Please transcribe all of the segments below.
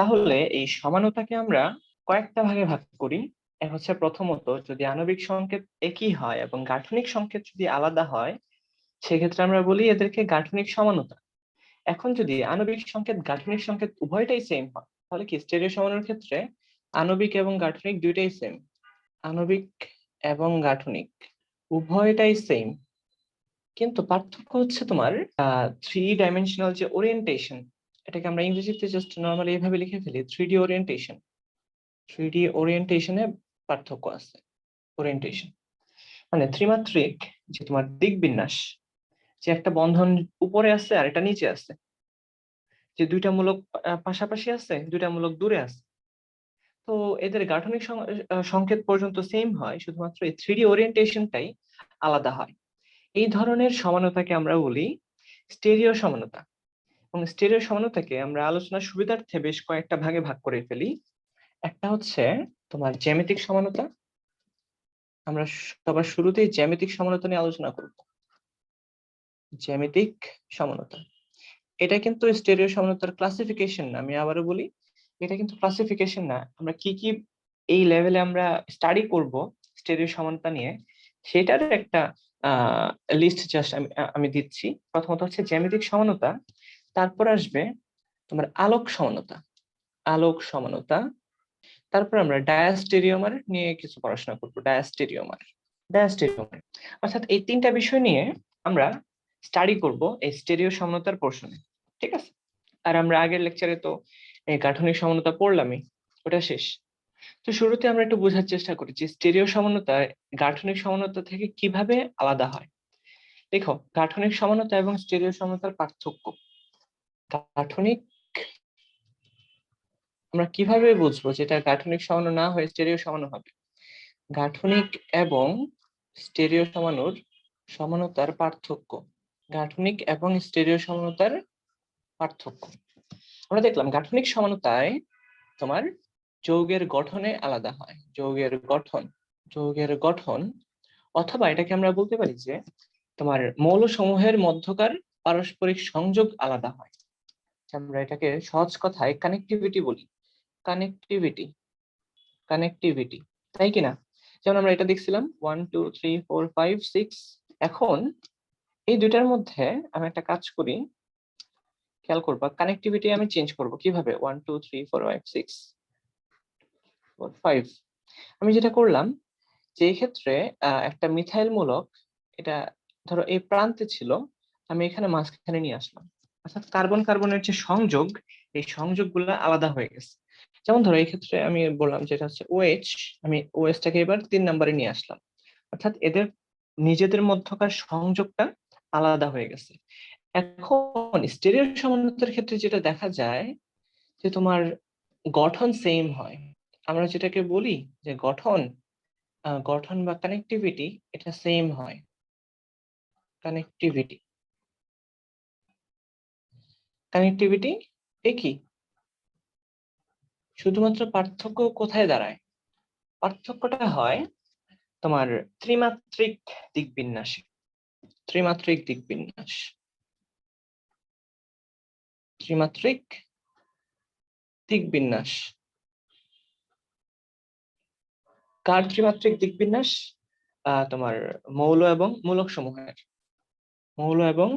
তাহলে এই সমানতাকে আমরা কয়েকটা ভাগে ভাগ করি। এক হচ্ছে প্রথমত, যদি আণবিক সংকেত একই হয় এবং গাঠনিক সংকেত যদি আলাদা হয়, সেক্ষেত্রে আমরা বলি এদেরকে গাঠনিক সমানতা। এখন যদি আণবিক সংকেত গাঠনিক সংকেত উভয়টাই সেম হয়, তাহলে কি স্টেরিও সমানুর ক্ষেত্রে আণবিক এবং গাঠনিক দুইটাই সেম। আণবিক এবং গাঠনিক উভয়টাই সেম, কিন্তু পার্থক্য হচ্ছে তোমার থ্রি ডাইমেনশনাল যে ওরিয়েন্টেশন, এটাকে আমরা ইংরেজিতে জাস্ট নর্মালি এভাবে লিখে ফেলি 3D ওরিয়েন্টেশন। 3D ওরিয়েন্টেশনে পার্থক্য আছে। ওরিয়েন্টেশন মানে ত্রিমাত্রিক যে তোমার দিক বিন্যাস, যে একটা বন্ধন উপরে আছে আর এটা নিচে আছে, যে দুইটা মূলক পাশাপাশি আছে, দুইটা মূলক দূরে আছে, তো এদের গাঠনিক সংকেত পর্যন্ত সেম হয়, শুধুমাত্র এই 3D ওরিয়েন্টেশনটাই আলাদা হয়। এই ধরনের সমানতাকে আমরা বলি স্টেরিও সমানতা। এবং স্টেরিও সমানতাকে আমরা আলোচনার সুবিধার্থে বেশ কয়েকটা ভাগে ভাগ করে ফেলি। একটা হচ্ছে তোমার জ্যামিতিক সমানতা। আমরা সবার শুরুতেই জ্যামিতিক সমানতা নিয়ে আলোচনা করব। জ্যামিতিক সমানতা এটা কিন্তু স্টেরিও সমানতার ক্লাসিফিকেশন না, আমি আবারও বলি, এটা কিন্তু ক্লাসিফিকেশন না। আমরা কি কি এই লেভেলে আমরা স্টাডি করব স্টেরিও সমানতা নিয়ে, সেটার একটা লিস্ট জাস্ট আমি দিচ্ছি। প্রথমত হচ্ছে জ্যামিতিক সমানতা, তারপর আসবে তোমার আলোক সমানতা। আলোক সমানতা, তারপর আমরা ডায়াস্টেরিওমার নিয়ে কিছু পড়াশোনা করবো। ডায়াস্টেরিওমার, ডায়াস্টেরিওমার অর্থাৎ এই তিনটা বিষয় নিয়ে আমরা স্টাডি করব এই স্টেরিও সমানতার পোর্শনে। ঠিক আছে? আর আমরা আগের লেকচারে তো এই গাঠনিক সমানতা পড়লামই, ওটা শেষ। তো শুরুতে আমরা একটু বোঝার চেষ্টা করি যে স্টেরিও সমানতা গাঠনিক সমানতা থেকে কিভাবে আলাদা হয়। দেখো, গাঠনিক সমানতা এবং স্টেরিও সমানতার পার্থক্য। গাঠনিক আমরা কিভাবে বুঝবো যেটা গাঠনিক সমাণু না হয়ে স্টেরিও সমাণু হবে? গাঠনিক এবং স্টেরিও সমাণুর সমানতার পার্থক্য। গাঠনিক এবং স্টেরিও সমানতার পার্থক্য আমরা দেখলাম। গাঠনিক সমানতায় তোমার যৌগের গঠনে আলাদা হয়। যৌগের গঠন, অথবা এটাকে আমরা বলতে পারি যে তোমার মৌল সমূহের মধ্যকার পারস্পরিক সংযোগ আলাদা হয়। আমরা এটাকে সহজ কথায় কানেক্টিভিটি বলি। কানেক্টিভিটি, কানেক্টিভিটি, তাই কিনা? যেমন আমরা এটা দেখছিলাম 1 2 3 4 5 6। এখন এই দুইটার মধ্যে আমি একটা কাজ করি, খেয়াল করবা, কানেক্টিভিটি আমি চেঞ্জ করব কিভাবে। 1 2 3 4 5 6 4 5, আমি যেটা করলাম যে এই ক্ষেত্রে একটা মিথাইল মূলক, এটা ধরো এই প্রান্তে ছিল, আমি এখানে মাঝখানে নিয়ে আসলাম, অর্থাৎ কার্বন কার্বনের যে সংযোগ, এই সংযোগগুলো আলাদা হয়ে গেছে। যেমন ধরো এই ক্ষেত্রে আমি বললাম যেটা হচ্ছে OH, আমি OH টাকে এবার 3 নম্বরে নিয়ে আসলাম, অর্থাৎ এদের নিজেদের মধ্যকার সংযোগটা আলাদা হয়ে গেছে। এখন স্টেরিও সমানতার ক্ষেত্রে যেটা দেখা যায় যে তোমার গঠন সেম হয়। আমরা যেটাকে বলি যে গঠন বা কানেক্টিভিটি, এটা সেম হয়। কানেক্টিভিটি, কানেক্টিভিটি একই। শুধুমাত্র পার্থক্য কোথায় দাঁড়ায়? পার্থক্যটা হয় তোমার ত্রিমাত্রিক দিক বিন্যাসে। ত্রিমাত্রিক দিক বিন্যাস, ত্রিমাত্রিক দিক বিন্যাস। কার ত্রিমাত্রিক দিক বিন্যাস? তোমার মৌল এবং মূলক সমূহের। মৌল এবং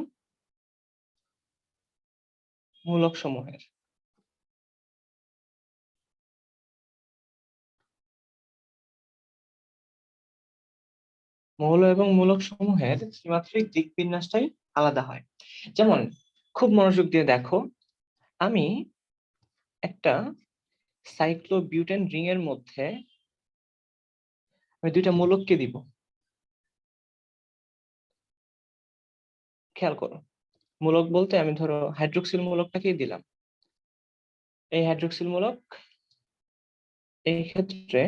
মূলক সমূহের। মৌল এবং মূলক সমূহের ত্রিমাত্রিক দিক বিন্যাসটাই আলাদা হয়। যেমন খুব মনোযোগ দিয়ে দেখো, আমি একটা সাইক্লোবিউটেন রিং এর মধ্যে আমি দুইটা মূলককে দিব। খেয়াল করো, মূলক বলতে আমি ধরো হাইড্রোক্সিল মূলকটাকেই দিলাম। এই হাইড্রোক্সিল মূলক, এই ক্ষেত্রে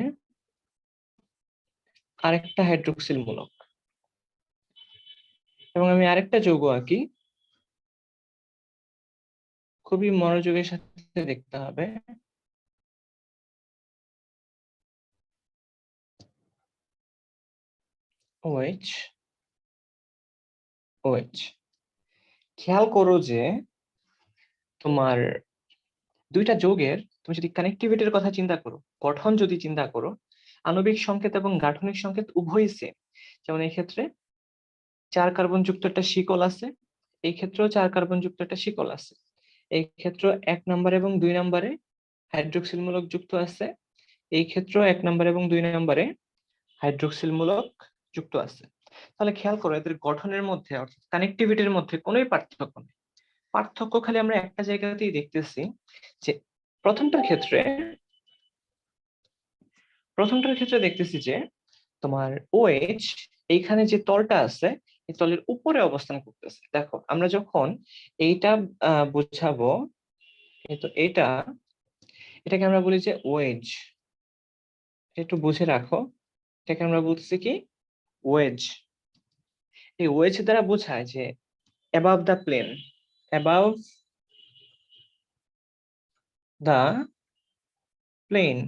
আরেকটা হাইড্রোক্সিল মূলক, এবং আমি আরেকটা যৌগ আঁকি। খুবই মনোযোগের সাথে দেখতে হবে। OH, OH। খেয়াল করো যে তোমার দুইটা যৌগের তুমি যদি কানেক্টিভিটির কথা চিন্তা করো, গঠন যদি চিন্তা করো, আণবিক সংকেত এবং গাঠনিক সংকেত উভয়ই সেম। যেমন এই ক্ষেত্রে 4 কার্বন যুক্ত একটা শিকল আছে, এই ক্ষেত্রেও 4 কার্বন যুক্ত একটা শিকল আছে। এই ক্ষেত্রে 1 নাম্বার এবং 2 নম্বরে হাইড্রোক্সিল মূলক যুক্ত আছে, এই ক্ষেত্রেও 1 নাম্বার এবং 2 নম্বরে হাইড্রোক্সিল মূলক যুক্ত আছে। তাহলে খেয়াল করো এদের গঠনের মধ্যে অর্থাৎ কানেক্টিভিটির মধ্যে কোনোই পার্থক্য নেই। পার্থক্য খালি আমরা একটা জায়গাতেই দেখতেছি, যে প্রথমটার ক্ষেত্রে দেখতেছি যে তোমার OH এইখানে যে তলটা আছে এই তলের উপরে অবস্থান করতেছে। দেখো আমরা যখন এইটা বুঝাবো, তো এটাকে আমরা বলি যে ওয়েজ। একটু বুঝে রাখো, এটাকে আমরা বলতেছি কি ওয়েজ। এই ওয়েজ দ্বারা বোঝায় যে above the plane, above the plane,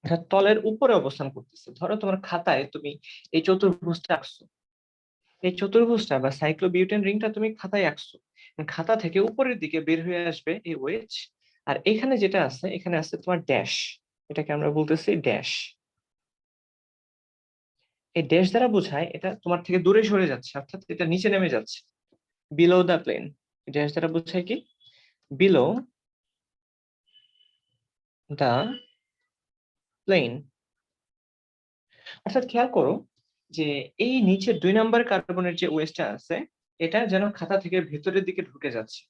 অর্থাৎ তলের উপরে অবস্থান করতেছে। ধরো তোমার খাতায় তুমি এই চতুর্ভুজটা আঁকছো, এই চতুর্ভুজটা বা সাইক্লোবিউটেন রিংটা তুমি খাতায় আঁকছো, খাতা থেকে উপরের দিকে বের হয়ে আসবে এই ওয়েজ। আর এখানে যেটা আছে, এখানে আছে তোমার ড্যাশ, এটাকে আমরা বলতেছি ড্যাশ। এই ড্যাশ দ্বারা বোঝায় এটা তোমার থেকে দূরে সরে যাচ্ছে, অর্থাৎ এটা নিচে নেমে যাচ্ছে, বিলো দ্য প্লেন। ড্যাশ দ্বারা বোঝায় কি বিলো দ্য প্লেন। অর্থাৎ খেয়াল করো যে এই নিচে 2 নাম্বার কার্বনের যে ওয়েজটা আছে, এটা যেন খাতা থেকে ভেতরের দিকে ঢুকে যাচ্ছে।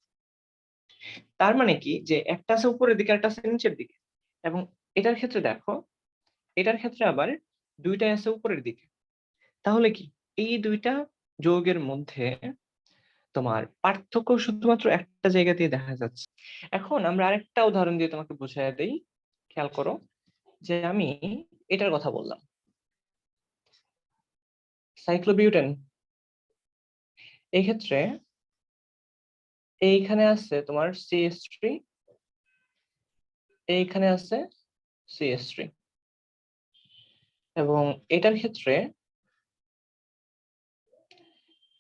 তার মানে কি যে একটা আছে উপরের দিকে, একটা আছে নিচের দিকে। এবং এটার ক্ষেত্রে দেখো, এটার ক্ষেত্রে আবার দুইটাই আছে উপরের দিকে। তাহলে কি এই দুইটা যৌগের মধ্যে তোমার পার্থক্য শুধুমাত্র একটা জায়গাতেই দেখা যাচ্ছে। এখন আমরা আরেকটা উদাহরণ দিয়ে তোমাকে বুঝাই দেই। খেয়াল করো যে আমি এটার কথা বললাম, সাইক্লোবিউটেন। এই ক্ষেত্রে এইখানে আছে তোমার CH3, এইখানে আছে CH3, এবং এটার ক্ষেত্রে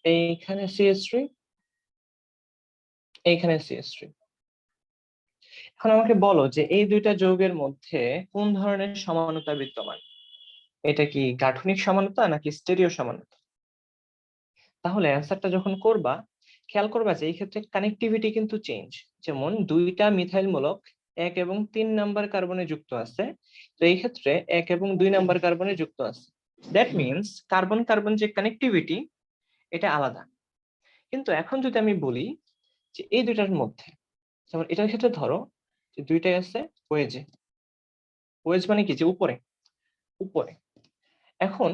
এইখানে CH3, এইখানে CH3। এখন আমাকে বলো যে এই দুইটা যৌগের মধ্যে কোন ধরনের সমানতা বিদ্যমান? এটা কি গাঠনিক সমানতা নাকি স্টেরিও সমানতা? তাহলে অ্যান্সারটা যখন করবা, খেয়াল করবা যে এই ক্ষেত্রে কানেক্টিভিটি কিন্তু চেঞ্জ। যেমন দুইটা মিথাইল মূলক 1 এবং 3 নাম্বার কার্বনে যুক্ত আছে, তো এই ক্ষেত্রে 1 এবং 2 নাম্বার কার্বনে যুক্ত আছে। দ্যাট মিনস কার্বন কার্বন যে কানেক্টিভিটি এটা আলাদা। কিন্তু এখন যদি আমি বলি যে এই দুইটার মধ্যে, যেমন এটার ক্ষেত্রে ধরো যে দুইটাই আছে ওয়েজে, ওয়েজ মানে কি যে উপরে উপরে। এখন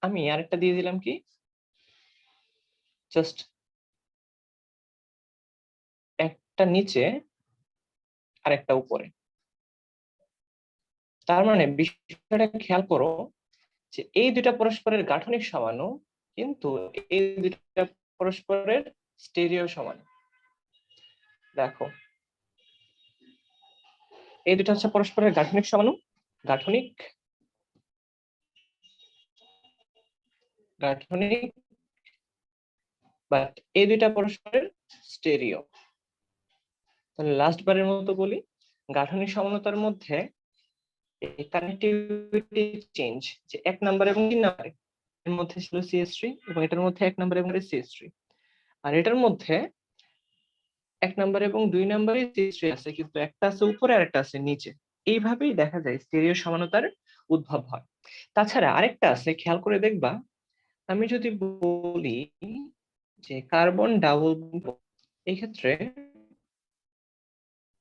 আমি আরেকটা দিয়ে দিলাম কি জাস্ট একটা নিচে আর একটা উপরে। তার মানে বিষয়টা খেয়াল করো যে এই দুইটা পরস্পরের গাঠনিক সমানু, কিন্তু এই দুইটা পরস্পরের স্টেরিও সমান। দেখো এই দুইটা হচ্ছে পরস্পরের গাঠনিক সমানু, গাঠনিক গাঠনিক, বাট এই দুইটা পরস্পরের স্টেরিও। তাহলে লাস্ট বারের মতো বলি, গাঠনিক সমানতার মধ্যে কানেক্টিভিটি চেঞ্জ, যে 1 নাম্বার এবং 3 নাম্বার এর মধ্যে ছিল CH3, এবং এটার মধ্যে 1 নাম্বার এবং CH3, আর এটার মধ্যে 1 নাম্বার এবং 2 নাম্বারে CH3 আছে, কিন্তু একটা আছে উপরে আর একটা আছে নিচে। এইভাবেই দেখা যায় স্টেরিও সমানতার উদ্ভব হয়। তাছাড়া আরেকটা আছে, খেয়াল করে দেখবা, আমি যদি বলি যে কার্বন ডাবল, এই ক্ষেত্রে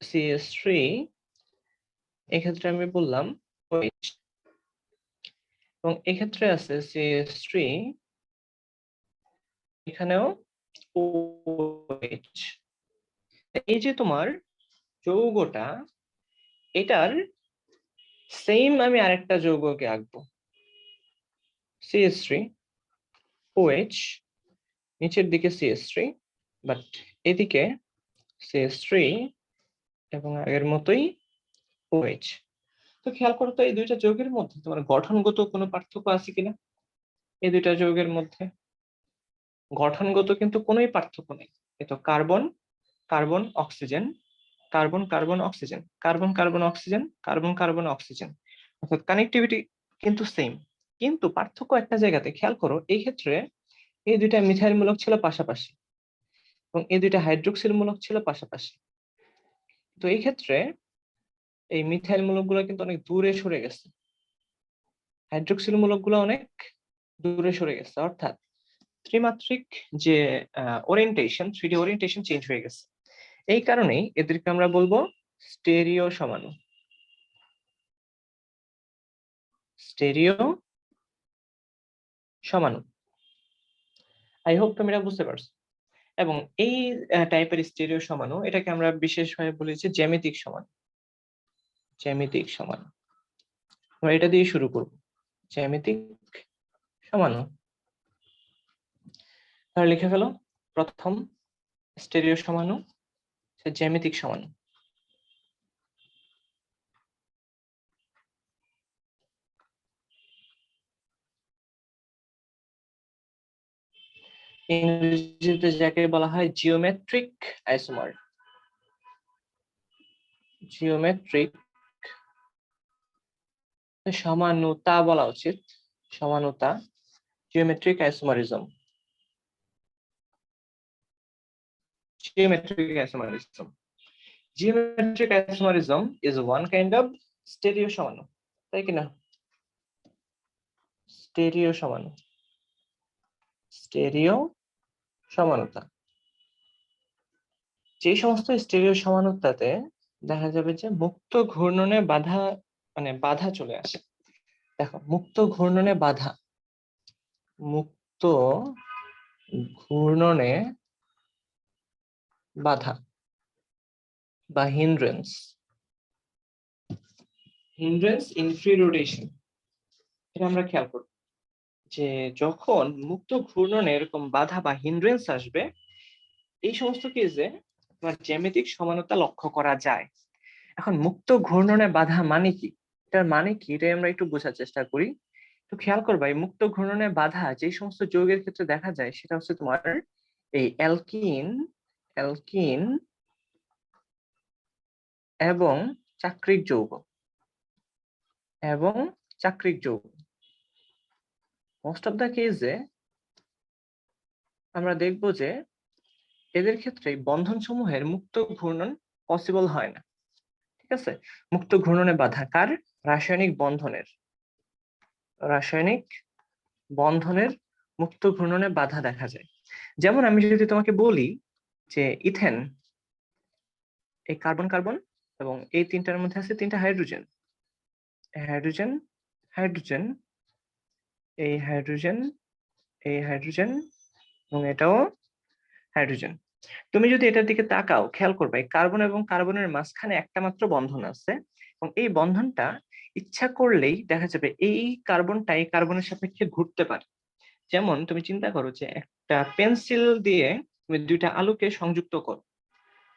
CH3, এক্ষেত্রে আমি বললাম OH, এবং এক্ষেত্রে আছে CH3, এখানেও OH। এই যে তোমার যৌগটা, এটার সেম আমি আরেকটা যৌগকে আঁকবো, CH3 OH, নিচের দিকে CH3, বাট এদিকে CH3 এবং আগের মতোই OH। তো খেয়াল করো তো এই দুইটা যৌগের মধ্যে তোমার গঠনগত কোনো পার্থক্য আছে কিনা? এই দুইটা যৌগের মধ্যে গঠনগত কিন্তু কোনোই পার্থক্য নেই। এ তো carbon carbon oxygen, carbon carbon oxygen, carbon carbon oxygen, carbon carbon oxygen, অর্থাৎ কানেক্টিভিটি কিন্তু সেম, কিন্তু পার্থক্য একটা জায়গাতে। খেয়াল করো, এই ক্ষেত্রে এই দুইটা মিথাইল মূলক ছিল পাশাপাশি এবং এই দুইটা হাইড্রোক্সিল মূলক ছিল পাশাপাশি। তো এই ক্ষেত্রে এই মিথাইল মূলকগুলো কিন্তু অনেক দূরে সরে গেছে, হাইড্রোক্সিল মূলকগুলো অনেক দূরে সরে গেছে, অর্থাৎ ত্রিমাত্রিক যে ওরিয়েন্টেশন, 3D ওরিয়েন্টেশন চেঞ্জ হয়ে গেছে। এই কারণেই এদেরকে আমরা বলবো স্টেরিও সমাণু, স্টেরিও সমাণু। আই হোপ তোমরা বুঝতে পারছো। এবং এই টাইপের স্টেরিও সমাণু, এটাকে আমরা বিশেষভাবে বলি যে জ্যামিতিক সমাণু, জ্যামিতিক সমাণু। আমরা এটা দিয়ে শুরু করব, জ্যামিতিক সমাণু। তাহলে লিখে ফেলো, প্রথম স্টেরিও সমাণু জ্যামিতিক সমাণু। ইংরেজিতে যাকে বলা হয় জিওমেট্রিক আইসোমার, জিওমেট্রিক সমানুতা বলা উচিত, সমানুতা, geometric isomerism, geometric isomerism. Geometric isomerism is one kind of stereo সমাণু, তাই কিনা? স্টেরিও সমাণু, স্টেরিও সমানুতা। যে সমস্ত স্টেরিও সমানুতাতে দেখা যাবে যে মুক্ত ঘূর্ণনে বাধা, মানে বাধা চলে আসে। দেখো, মুক্ত ঘূর্ণনে বাধা, মুক্ত ঘূর্ণনে বাধা বা hindrance, hindrance in free rotation, এটা আমরা খেয়াল করব যে যখন মুক্ত ঘূর্ণনে এরকম বাধা বা হিন্ড্রেন্স আসবে, এই সমস্ত কেসে তোমার জ্যামিতিক সমানতা লক্ষ্য করা যায়। এখন মুক্ত ঘূর্ণনে বাধা মানে কি, এটার মানে কি, এটাই আমরা একটু বোঝার চেষ্টা করি। তো খেয়াল করবা, এই মুক্ত ঘূর্ণনে বাধা যে সমস্ত যৌগের ক্ষেত্রে দেখা যায় সেটা হচ্ছে তোমার এই অ্যালকিন, অ্যালকিন এবং চাক্রিক যৌগ, এবং চাক্রিক যৌগ। মোস্ট অফ দ্য কেসে আমরা দেখব যে এদের ক্ষেত্রে বন্ধন সমূহের মুক্ত ঘূর্ণন পসিবল হয় না। ঠিক আছে, মুক্ত ঘূর্ণনে বাধা কার? রাসায়নিক বন্ধনের, রাসায়নিক বন্ধনের মুক্ত ঘূর্ণনে বাধা দেখা যায়। যেমন আমি যদি তোমাকে বলি যে ইথেন, এই কার্বন কার্বন এবং এই তিনটার মধ্যে আছে তিনটা হাইড্রোজেন, হাইড্রোজেন, হাইড্রোজেন, এই হাইড্রোজেন, এই হাইড্রোজেন এবং এটাও হাইড্রোজেন। তুমি যদি এটার দিকে তাকাও, খেয়াল করবে এই কার্বন এবং কার্বনের মাঝখানে একটা মাত্র বন্ধন আছে, এবং এই বন্ধনটা ইচ্ছা করলেই দেখা যাবে এই কার্বনটা এই কার্বনের সাপেক্ষে ঘুরতে পারে। যেমন তুমি চিন্তা করো যে একটা পেন্সিল দিয়ে তুমি দুইটা আলুকে সংযুক্ত করো,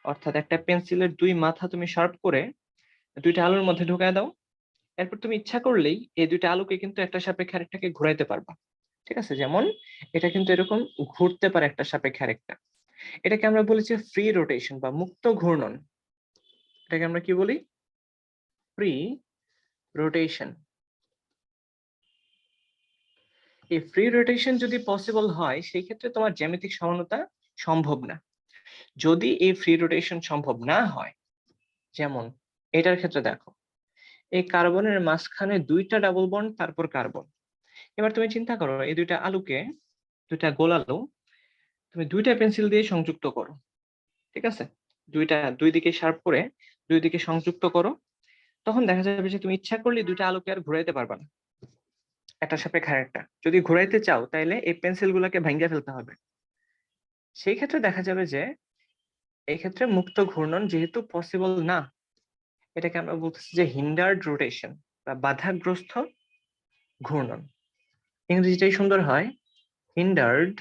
অর্থাৎ একটা পেন্সিলের দুই মাথা তুমি শার্প করে দুইটা আলুর মধ্যে ঢুকায় দাও, এরপর তুমি ইচ্ছা করলেই এই দুইটা আলুকে কিন্তু একটা সাপেক্ষে আরেকটাকে ঘুরাইতে পারবা। ঠিক আছে, যেমন এটা কিন্তু এরকম ঘুরতে পারে একটা সাপেক্ষে আরেকটা। এটাকে আমরা বলেছি ফ্রি রোটেশন বা মুক্ত ঘূর্ণন। এটাকে আমরা কি বলি? Free rotation. এই ফ্রি রোটেশন যদি পসিবল হয়, সেই ক্ষেত্রে তোমার জ্যামিতিক সমানতা সম্ভব না। যদি এই ফ্রি রোটেশন সম্ভব না হয়, যেমন এটার ক্ষেত্রে দেখো, এই কার্বনের মাঝখানে দুইটা ডাবল বন্ড, তারপর কার্বন। এবার তুমি চিন্তা করো, এই দুইটা আলুকে, দুইটা গোল আলু তুমি দুইটা পেন্সিল দিয়ে সংযুক্ত করো। ঠিক আছে, দুই দিকে শার্প করে দুই দিকে সংযুক্ত করো, তখন দেখা যাবে যে তুমি ইচ্ছা করলে দুইটা আলুকে আর ঘুরাইতে পারবা না একটা সাপেক্ষে আরেকটা। যদি ঘুরাইতে চাও তাহলে এই পেন্সিল গুলাকে ভেঙে ফেলতে হবে। সেই ক্ষেত্রে দেখা যাবে যে এই ক্ষেত্রে মুক্ত ঘূর্ণন যেহেতু পসিবল না, এটাকে আমরা বলতেছি যে হিন্ডার্ড রোটেশন বা বাধাগ্রস্ত ঘূর্ণন। ইংরেজিটাই সুন্দর হয়, হিন্ডার্ড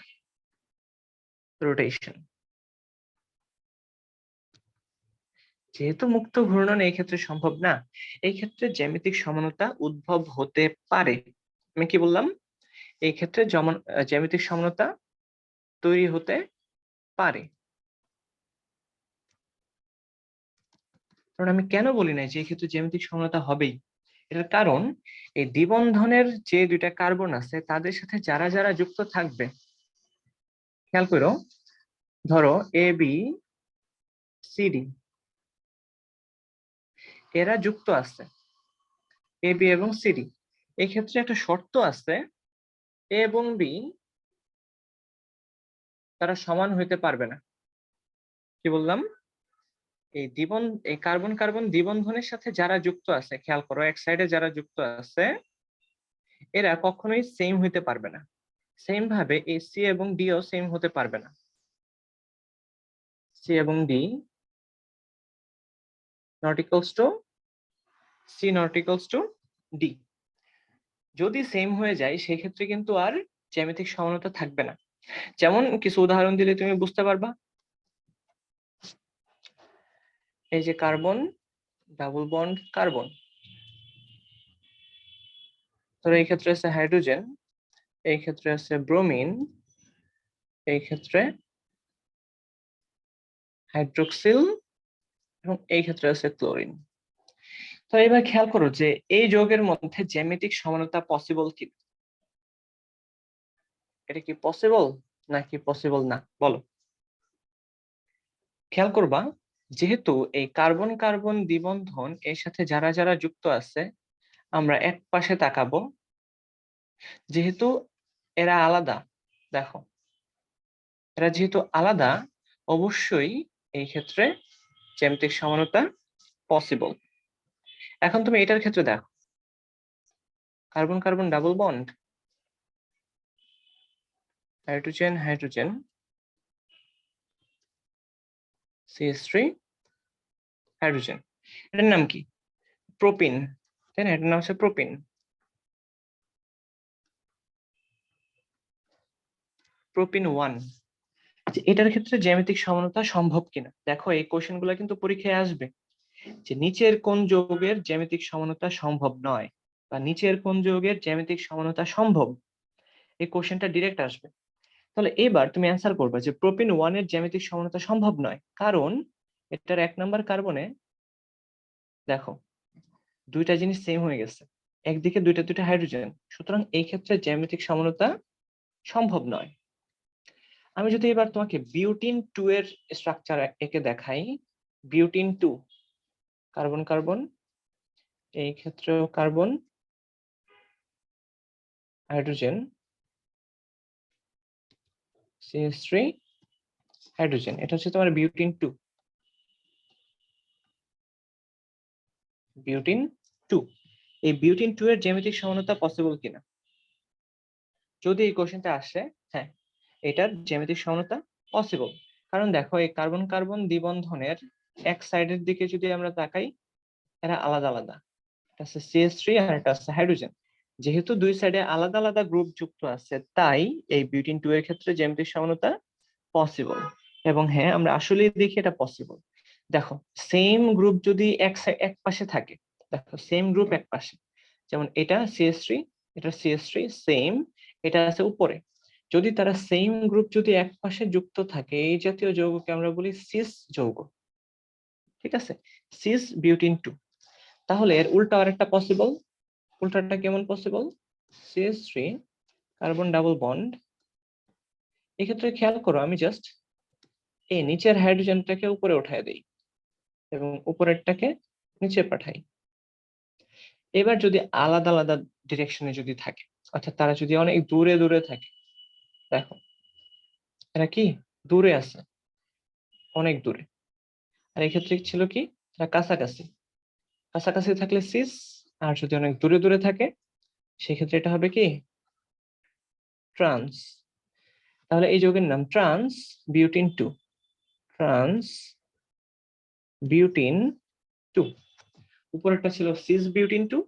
রোটেশন। যেহেতু মুক্ত ঘূর্ণন এই ক্ষেত্রে সম্ভব না, এই ক্ষেত্রে জ্যামিতিক সমানতা উদ্ভব হতে পারে। আমি কি বললাম? এই ক্ষেত্রে জ্যামিতিক সমানতা তৈরি হতে পারে। কারণ আমি কেন বলি নাই যে এই ক্ষেত্রে জ্যামিতিক সমানতা হবেই, এটার কারণ এই দ্বিবন্ধনের যে দুইটা কার্বন আছে তাদের সাথে যারা যারা যুক্ত থাকবে, খেয়াল করো, ধরো এ বি সি ডি, এরা যুক্ত আছে, এ বি এবং সি ডি। এই ক্ষেত্রে একটা শর্ত আছে, এ এবং বি তারা সমান হইতে পারবে না। কি বললাম? এই কার্বন কার্বন দ্বিবন্ধনের সাথে যারা যুক্ত আছে, খেয়াল করো, এক সাইডে যারা যুক্ত আছে এরা কখনোই সেম হইতে পারবে না। সেম ভাবে এই সি এবং ডি ও সেম হতে পারবে না। সি এবং D not equals to C not equals to D. যদি সেম হয়ে যায় সেক্ষেত্রে কিন্তু আর জ্যামিতিক সমানতা থাকবে না। যেমন কিছু উদাহরণ দিলে তুমি বুঝতে পারবা। এই যে কার্বন, ডাবল বন্ড কার্বন, তো এই ক্ষেত্রে আছে হাইড্রোজেন, এই ক্ষেত্রে আছে ব্রোমিন, এই ক্ষেত্রে হাইড্রোক্সিল এবং এই ক্ষেত্রে আছে ক্লোরিন। তো এবার খেয়াল করো যে এই যৌগের মধ্যে জ্যামিতিক সমানতা পসিবল কি? এটা কি পসিবল নাকি পসিবল না, বলো। খেয়াল করবা, যেহেতু এই কার্বন কার্বন দ্বিবন্ধন এর সাথে যারা যারা যুক্ত আছে, আমরা এক পাশে তাকাবো, যেহেতু এরা আলাদা, দেখো এরা যেহেতু আলাদা, অবশ্যই এই ক্ষেত্রে জ্যামিতিক সমানতা পসিবল। এখন তুমি এটার ক্ষেত্রে দেখো, carbon carbon double bond, hydrogen hydrogen, CH3 hydrogen, এটার নাম কি? প্রোপিন, তাই না? এটার নাম হচ্ছে প্রোপিন। প্রোপিন 1। এটার ক্ষেত্রে জ্যামিতিক সমানতা সম্ভব কিনা দেখো, এই কোশ্চেন গুলা কিন্তু পরীক্ষায় আসবে, যে নিচের কোন যৌগের জ্যামিতিক সমানতা সম্ভব নয়, বা নিচের কোন যৌগের জ্যামিতিক সমানতা সম্ভব, এই কোশ্চেনটা ডিরেক্ট আসবে। তাহলে এবার তুমি অ্যান্সার করবে যে প্রোপিন 1 এর জ্যামিতিক সমানতা সম্ভব নয়, কারণ এটার 1 নাম্বার কার্বনে দেখো দুইটা জিনিস সেম হয়ে গেছে, একদিকে দুইটা দুইটা হাইড্রোজেন, সুতরাং এই ক্ষেত্রে জ্যামিতিক সমানতা সম্ভব নয়। আমি যদি এবার তোমাকে বিউটিন 2 এর স্ট্রাকচার একে দেখাই, বিউটিন 2, কার্বন কার্বন, এই ক্ষেত্রেও কার্বন, হাইড্রোজেন, CH3 হাইড্রোজেন, এটা হচ্ছে তোমার বিউটিন 2। বিউটিন 2, এই বিউটিন 2 এর জ্যামিতিক সমানতা পসিবল কিনা যদি এই কোশ্চেনটা আসে, হ্যাঁ এটার জ্যামিতিক সমানতা পসিবল। কারণ দেখো এই কার্বন কার্বন দ্বিবন্ধনের এক সাইডের দিকে যদি আমরা তাকাই, এরা আলাদা আলাদা, এটা আছে CH3 আর এটা আছে হাইড্রোজেন। যেহেতু দুই সাইডে আলাদা আলাদা গ্রুপ যুক্ত আছে, তাই এই বিউটিন 2 এর ক্ষেত্রে জ্যামিতিক সমানতা পসিবল। এবং হ্যাঁ, আমরা আসলেই দেখি এটা পসিবল। দেখো সেম গ্রুপ যদি এক পাশে থাকে, দেখো সেম গ্রুপ এক পাশে, যেমন এটা CH3, এটা CH3 সেম, এটা আছে উপরে, যদি তারা সেম গ্রুপ যদি এক পাশে যুক্ত থাকে, এই জাতীয় যৌগকে আমরা বলি সিস যৌগ। ঠিক আছে, সিস বিউটিন 2। তাহলে এর উল্টা আরেকটা পসিবল, উল্টাটা কেমন possible? CH3 carbon double bond, এক্ষেত্রে খেয়াল করো, আমি জাস্ট এই নিচের হাইড্রোজেনটাকে উপরে উঠায় দেই এবং উপরেরটাকে নিচে পাঠাই। এবার যদি আলাদা আলাদা ডিরেকশনে যদি থাকে, অর্থাৎ তারা যদি অনেক দূরে দূরে থাকে, দেখো এরা কি দূরে আছে, অনেক দূরে, আর এক্ষেত্রে ছিল কি এরা কাছাকাছি। কাছাকাছি থাকলে সিস, আর যদি অনেক দূরে দূরে থাকে সেক্ষেত্রে এটা হবে কি ট্রান্স। তাহলে এই যৌগের নাম ট্রান্স বিউটিন 2, ট্রান্স বিউটিন 2। উপরেরটা ছিল সিস বিউটিন 2,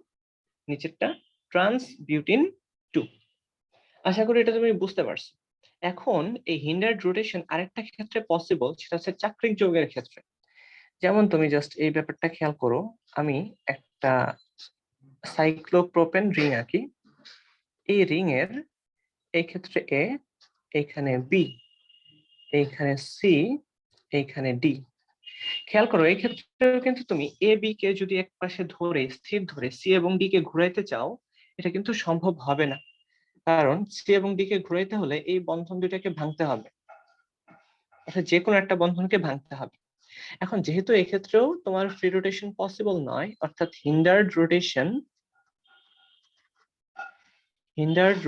নিচেরটা ট্রান্স বিউটিন 2। আশা করি এটা তুমি বুঝতে পারছো। এখন এই হিন্ডার্ড রোটেশন আরেকটা ক্ষেত্রে পসিবল, সেটা হচ্ছে চাক্রিক যৌগের ক্ষেত্রে। যেমন তুমি জাস্ট এই ব্যাপারটা খেয়াল করো, আমি একটা সাইক্লোপ্রোপেন রিং আঁকি, এই রিং এর এই ক্ষেত্রে এ, এইখানে বি, এইখানে সি, এইখানে ডি, খেয়াল করো এই ক্ষেত্রেও কিন্তু তুমি এ বি কে যদি এক পাশে ধরে স্থির ধরে সি এবং ডি কে ঘুরাইতে চাও, এটা কিন্তু সম্ভব হবে না, কারণ সি এবং ডি কে ঘুরাইতে হলে এই বন্ধন দুইটাকে ভাঙতে হবে, অর্থাৎ যে কোনো একটা বন্ধনকে ভাঙতে হবে। এখন যেহেতু এক্ষেত্রেও তোমার ফ্রি রোটেশন পসিবল নয়, অর্থাৎ হিন্ডার্ড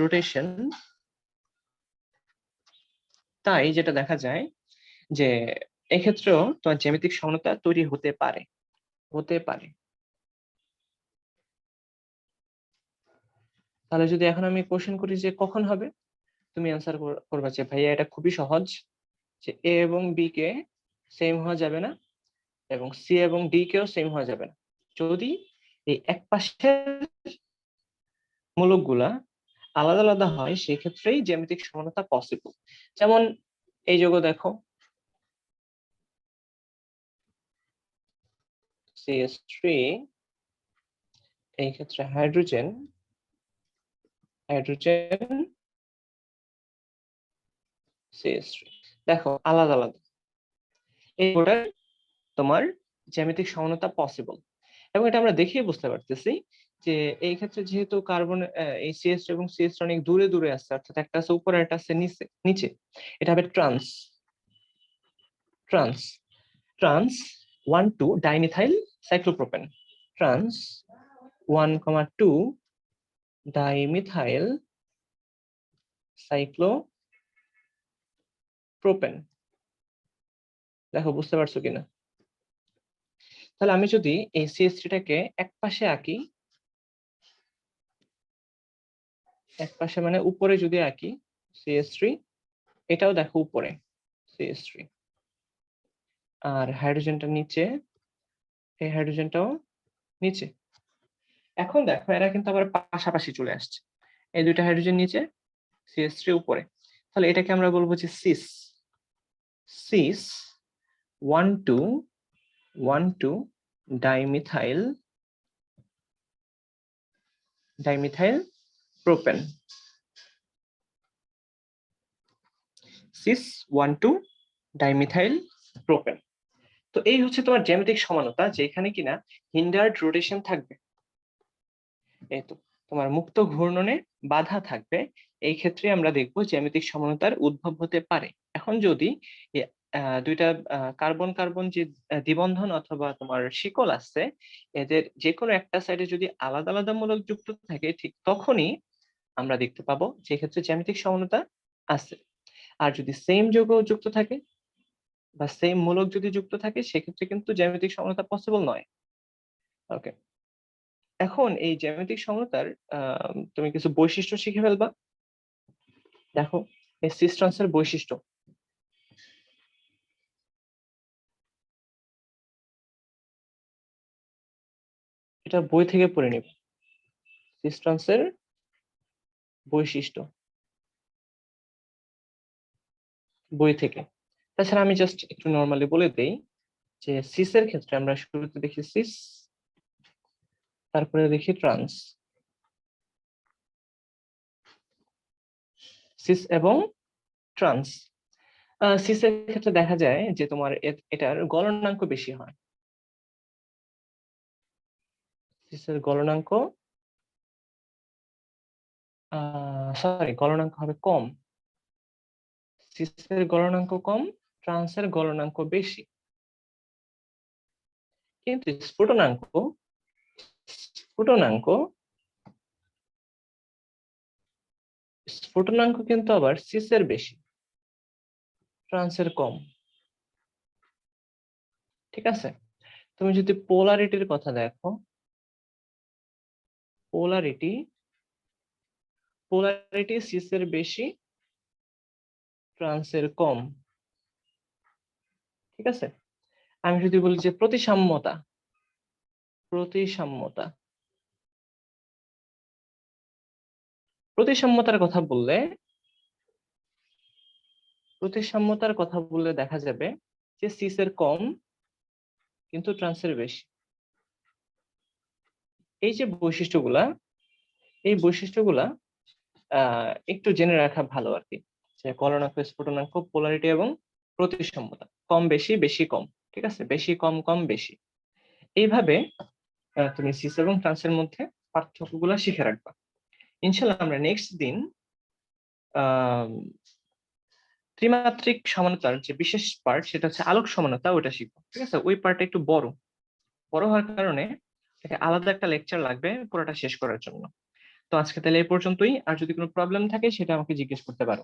রোটেশন, তাই যেটা দেখা যায় যে এক্ষেত্রেও তোমার জ্যামিতিক সমতা তৈরি হতে পারে। তাহলে যদি এখন আমি কোশ্চেন করি যে কখন হবে, তুমি অ্যান্সার করবা যে ভাইয়া এটা খুবই সহজ, যে এ এবং বি কে সেম হওয়া যাবে না এবং সি এবং ডি কেও সেম হওয়া যাবে না যদি এই এক পাশের মূলকগুলা আলাদা আলাদা হয়, সেই ক্ষেত্রেই জ্যামিতিক সমানতা পসিবল। যেমন এই যোগ দেখো CH3, এই ক্ষেত্রে হাইড্রোজেন CH3, দেখো আলাদা আলাদা, এই গোটার তোমার জ্যামিতিক সমানতা পসিবল। এবং এটা আমরা দেখেই বুঝতে পারতেছি যে এই ক্ষেত্রে যেহেতু কার্বন এই CH এবং CH অনেক দূরে দূরে আছে, অর্থাৎ একটা আছে উপরে একটা আছে নিচে, এটা হবে trans trans trans 1,2 dimethyl cyclopropane, trans 1,2 dimethyl cyclopropane. দেখো বুঝতে পারছো কিনা? তাহলে আমি যদি এই CH3টাকে এক পাশে আঁকি, এক পাশে মানে উপরে যদি আঁকি CH3, এটাও দেখো উপরে CH3, আর হাইড্রোজেনটা নিচে, এই হাইড্রোজেনটাও নিচে। এখন দেখো এরা কিন্তু আবার পাশাপাশি চলে আসছে, এই দুইটা হাইড্রোজেন নিচে, CH3 উপরে, তাহলে এটাকে আমরা বলবো যে cis cis 1,2 dimethyl propane, cis 1,2 dimethyl propane. তো এই হচ্ছে তোমার জ্যামিতিক সমানতা, যেখানে কিনা হিন্ডার্ড রোটেশন থাকবে, এই তো তোমার মুক্ত ঘূর্ণনে বাধা থাকবে, এই ক্ষেত্রে আমরা দেখব জ্যামিতিক সমানতার উদ্ভব হতে পারে। এখন যদি দুইটা কার্বন কার্বন যে দ্বিবন্ধন অথবা তোমার শিকল আছে, এদের যে কোনো একটা সাইডে যদি আলাদা আলাদা মূলক যুক্ত থাকে, ঠিক তখনই আমরা দেখতে পাবো যে ক্ষেত্রে জ্যামিতিক সমানতা আছে। আর যদি সেম যৌগ যুক্ত থাকে বা সেম মূলক যদি যুক্ত থাকে, সেক্ষেত্রে কিন্তু জ্যামিতিক সমানতা পসিবল নয়। ওকে, এখন এই জ্যামিতিক সমতার তুমি কিছু বৈশিষ্ট্য শিখে ফেলবা। দেখো এই সিস ট্রান্সের বৈশিষ্ট্য, এটা বই থেকে পড়ে নিব, সিস ট্রান্সের বৈশিষ্ট্য বই থেকে। তাছাড়া আমি জাস্ট একটু নর্মালি বলে দেই যে সিসের ক্ষেত্রে আমরা শুরুতে দেখি সিস, তারপরে দেখি ট্রান্স, সিস এবং ট্রান্স। সিসের ক্ষেত্রে দেখা যায় যে তোমার এটার গলনাঙ্ক বেশি হয়, সিসের গলনাঙ্ক গলনাঙ্ক হবে কম, সিসের গলনাঙ্ক কম, ট্রান্সের গলনাঙ্ক বেশি। কিন্তু স্ফুটনাঙ্ক স্ফুটনাঙ্ক কিন্তু আবার সিসের বেশি, ট্রান্সের কম। ঠিক আছে, তুমি যদি পোলারিটির কথা দেখো, পোলারিটি পোলারিটি সিসের বেশি, ট্রান্সের কম। ঠিক আছে, আমি যদি বলি যে প্রতিসাম্যতা, প্রতিসাম্যতা প্রতিসাম্যতার কথা বললে দেখা যাবে যে সিসের কম কিন্তু ট্রান্সের বেশি। এই যে বৈশিষ্ট্যগুলা, এই বৈশিষ্ট্যগুলা একটু জেনে রাখা ভালো আর কি, যে গলনাঙ্ক, স্ফুটনাঙ্ক, পোলারিটি এবং প্রতিসাম্যতা, কম বেশি বেশি কম। ঠিক আছে, বেশি কম কম বেশি। এইভাবে তুমি সিস এবং ট্রান্সের মধ্যে পার্থক্যগুলো শিখে রাখবা। ইনশাল্লাহ আমরা নেক্সট দিন ত্রিমাত্রিক সমানতার যে বিশেষ পার্ট সেটা হচ্ছে আলোক সমানতা, ওটা শিখবো। ঠিক আছে, ওই পার্টটা একটু বড় হওয়ার কারণে এটাকে আলাদা একটা লেকচার লাগবে পুরোটা শেষ করার জন্য। তো আজকে তাহলে এই পর্যন্তই, আর যদি কোনো প্রবলেম থাকে সেটা আমাকে জিজ্ঞেস করতে পারো।